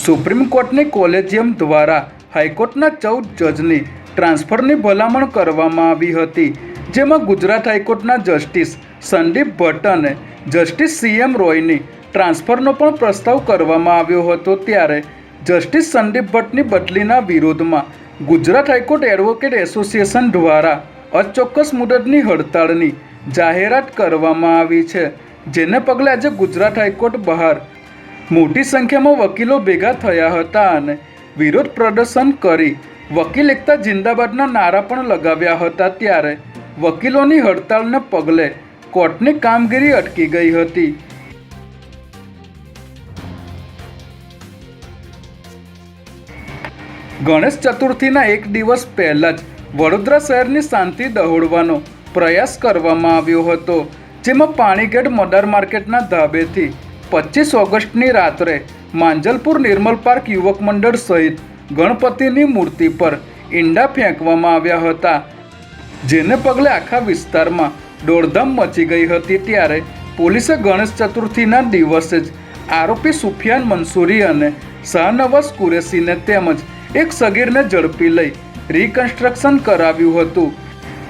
Supreme કોર્ટની collegium દ્વારા હાઈકોર્ટના 14 જજની ટ્રાન્સફરની ભલામણ કરવામાં આવી હતી, જેમાં ગુજરાત હાઈકોર્ટના જસ્ટિસ સંદીપ ભટ્ટ અને જસ્ટિસ CM રોયની ટ્રાન્સફરનો પણ પ્રસ્તાવ કરવામાં આવ્યો હતો। ત્યારે જસ્ટિસ સંદીપ ભટ્ટની બદલીના વિરોધમાં ગુજરાત હાઈકોર્ટ એડવોકેટ એસોસિએશન દ્વારા અચોક્કસ મુદતની હડતાળની જાહેરાત કરવામાં આવી છે, જેને પગલે આજે ગુજરાત હાઈકોર્ટ બહાર મોટી સંખ્યામાં વકીલો ભેગા થયા હતા અને વિરોધ પ્રદર્શન કરી વકીલ એકતા જિંદાબાદના નારા પણ લગાવ્યા હતા। ત્યારે વકીલોની હડતાળને પગલે કોર્ટની કામગીરી અટકી ગઈ હતી। ગણેશ ચતુર્થીના એક દિવસ પહેલાં જ વડોદરા શહેરની શાંતિ દહોડવાનો પ્રયાસ કરવામાં આવ્યો હતો, જેમાં પાણીગેટ મદાર માર્કેટના ધાબેથી 25 ઓગસ્ટની રાત્રે માંજલપુર નિર્મલ પાર્ક યુવક મંડળ સહિત ગણપતિની મૂર્તિ પર ઈંડા ફેંકવામાં આવ્યા હતા, જેને પગલે આખા વિસ્તારમાં દોડધામ મચી ગઈ હતી। ત્યારે પોલીસે ગણેશ ચતુર્થીના દિવસે જ આરોપી સુફિયાન મંસૂરી અને શાહનવાઝ કુરેશીને તેમજ એક સગીરને ઝડપી લઈ રિકન્સ્ટ્રક્શન કરાવ્યું હતું,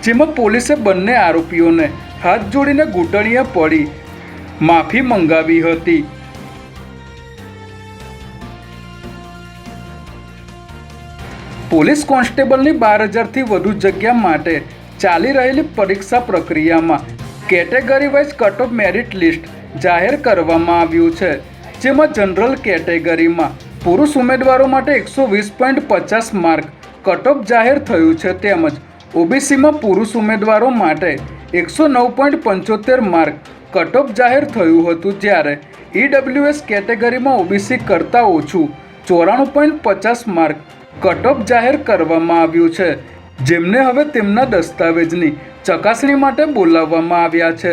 જેમાં પોલીસે બંને આરોપીઓને હાથ જોડીને ઘૂંટણીએ પડી માફી મંગાવી હતી। પોલીસ કોન્સ્ટેબલની 12,000થી વધુ જગ્યા માટે ચાલી રહેલી પરીક્ષા પ્રક્રિયામાં category wise cut off merit list જાહેર કરવામાં આવ્યું છે, જેમાં જનરલ કેટેગરીમાં પુરુષ ઉમેદવારો માટે 120.50 માર્ક કટ ઓફ જાહેર થયું છે, તેમજ ઓબીસીમાં પુરુષ ઉમેદવારો માટે 109.75 માર્ક કટ ઓફ જાહેર થયું હતું, જ્યારે EWS કેટેગરીમાં ઓબીસી કરતાં ઓછું 94.50 માર્ક કટ ઓફ જાહેર કરવામાં આવ્યું છે, જેમને હવે તેમના દસ્તાવેજની ચકાસણી માટે બોલાવવામાં આવ્યા છે।